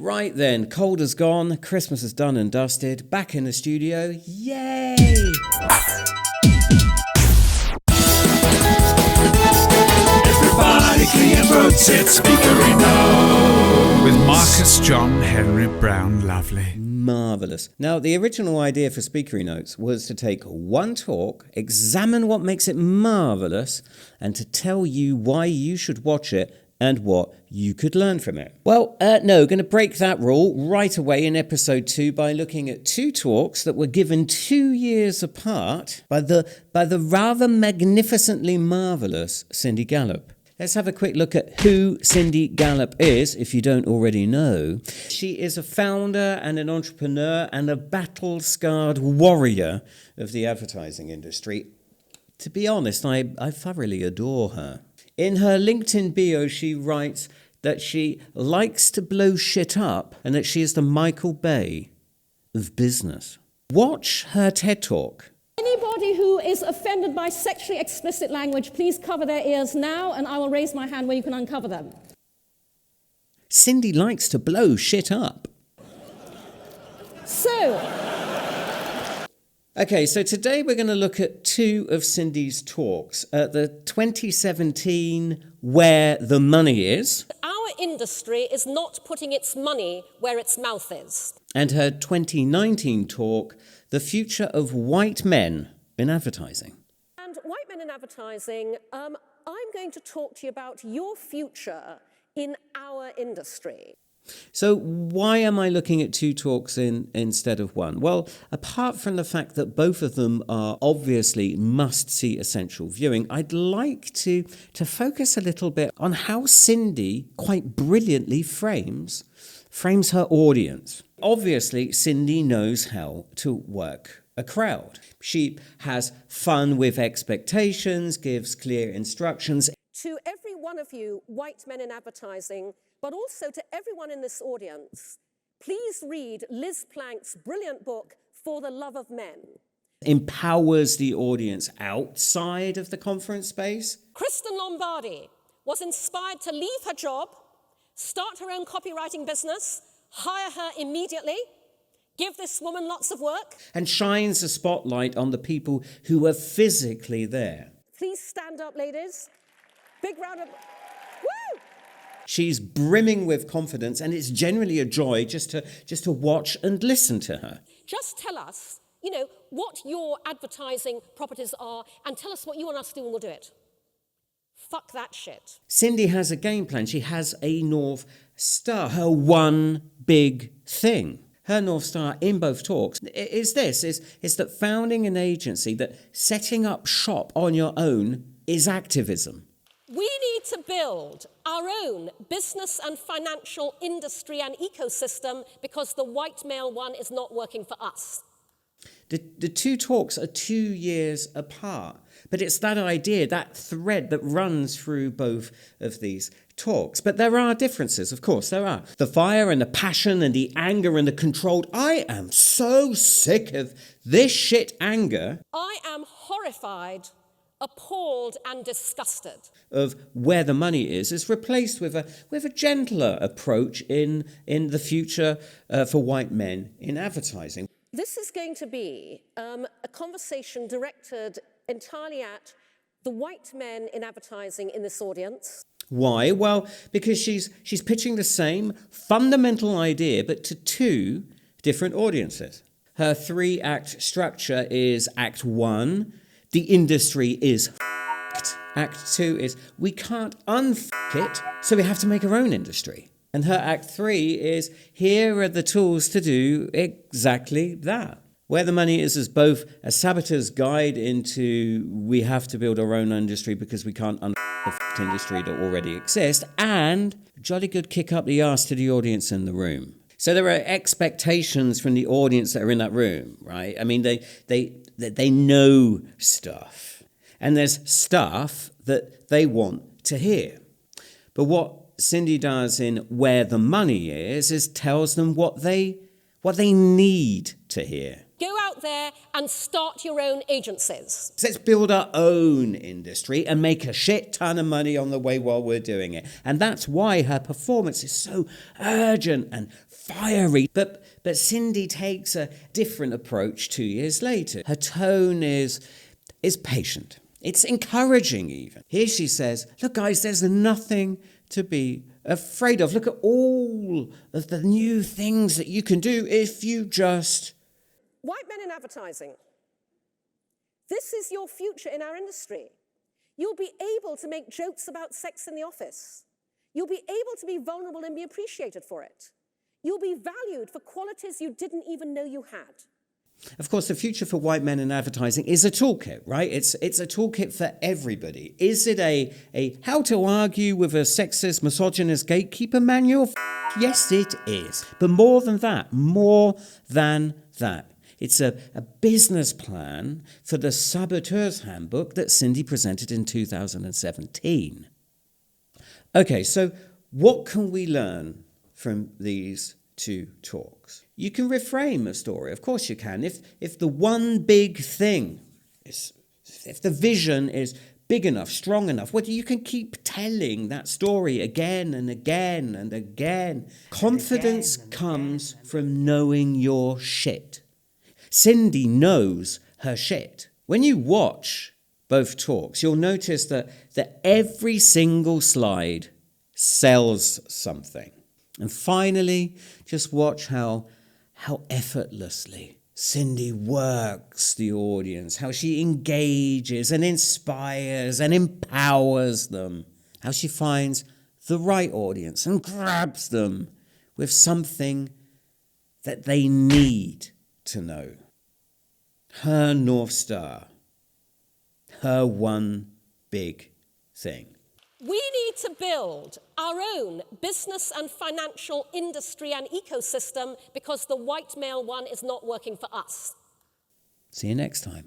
Right then, cold is gone, Christmas is done and dusted, back in the studio, yay! Everybody clear books, it's Speakery Notes. With Marcus John Henry Brown Lovely. Marvellous. Now, the original idea for Speakery Notes was to take one talk, examine what makes it marvellous, and to tell you why you should watch it and what you could learn from it. Well, no, going to break that rule right away in episode 2 by looking at 2 talks that were given 2 years apart by the rather magnificently marvellous Cindy Gallop. Let's have a quick look at who Cindy Gallop is, if you don't already know. She is a founder and an entrepreneur and a battle-scarred warrior of the advertising industry. To be honest, I thoroughly adore her. In her LinkedIn bio, she writes that she likes to blow shit up and that she is the Michael Bay of business. Watch her TED Talk. Anybody who is offended by sexually explicit language, please cover their ears now, and I will raise my hand where you can uncover them. Cindy likes to blow shit up. Okay, so today we're going to look at 2 of Cindy's talks. The 2017 Where the Money Is. Our industry is not putting its money where its mouth is. And her 2019 talk, The Future of White Men in Advertising. And white men in advertising, I'm going to talk to you about your future in our industry. So why am I looking at 2 talks instead of 1? Well, apart from the fact that both of them are obviously must-see essential viewing, I'd like to focus a little bit on how Cindy quite brilliantly frames her audience. Obviously, Cindy knows how to work a crowd. She has fun with expectations, gives clear instructions. To every one of you white men in advertising, but also to everyone in this audience, please read Liz Plank's brilliant book, For the Love of Men. Empowers the audience outside of the conference space. Kristen Lombardi was inspired to leave her job, start her own copywriting business, hire her immediately, give this woman lots of work. And shines a spotlight on the people who are physically there. Please stand up, ladies. Big round of... Woo! She's brimming with confidence, and it's generally a joy just to watch and listen to her. Just tell us, what your advertising properties are, and tell us what you want us to do, and we'll do it. Fuck that shit. Cindy has a game plan. She has a North Star, her one big thing. Her North Star in both talks is that founding an agency, that setting up shop on your own is activism. We need to build our own business and financial industry and ecosystem because the white male one is not working for us. The 2 talks are 2 years apart, but it's that idea, that thread that runs through both of these talks. But there are differences, of course, there are. The fire and the passion and the anger and the controlled. I am so sick of this shit anger. I am horrified, appalled and disgusted. Of where the money is replaced with a gentler approach in the future for white men in advertising. This is going to be a conversation directed entirely at the white men in advertising in this audience. Why? Well, because she's pitching the same fundamental idea, but to 2 different audiences. Her 3-act structure is Act 1, the industry is f***ed. Act 2 is we can't un-f*** it, so we have to make our own industry. And her Act 3 is here are the tools to do exactly that. Where the Money is both a saboteur's guide into we have to build our own industry because we can't un** the industry that already exists, and a jolly good kick up the arse to the audience in the room. So there are expectations from the audience that are in that room, right? I mean, they know stuff, and there's stuff that they want to hear. But what Cindy does in Where the Money is tells them what they need to hear. Go out out there and start your own agencies. Let's build our own industry and make a shit ton of money on the way while we're doing it. And that's why her performance is so urgent and fiery. But Cindy takes a different approach 2 years later. Her tone is patient. It's encouraging even. Here she says, look guys, there's nothing to be afraid of. Look at all of the new things that you can do if you just... White men in advertising. This is your future in our industry. You'll be able to make jokes about sex in the office. You'll be able to be vulnerable and be appreciated for it. You'll be valued for qualities you didn't even know you had. Of course, the future for white men in advertising is a toolkit, right? It's a toolkit for everybody. Is it a how to argue with a sexist, misogynist gatekeeper manual? Yes, it is. But more than that, it's a business plan for the Saboteur's Handbook that Cindy presented in 2017. Okay, so what can we learn from these two talks? You can reframe a story, of course you can. If the one big thing is, if the vision is big enough, strong enough, well, you can keep telling that story again and again and again. Confidence comes from knowing your shit. Cindy knows her shit. When you watch both talks, you'll notice that every single slide sells something. And finally, just watch how effortlessly Cindy works the audience, how she engages and inspires and empowers them, how she finds the right audience and grabs them with something that they need to know. Her North Star, her one big thing. We need to build our own business and financial industry and ecosystem because the white male one is not working for us. See you next time.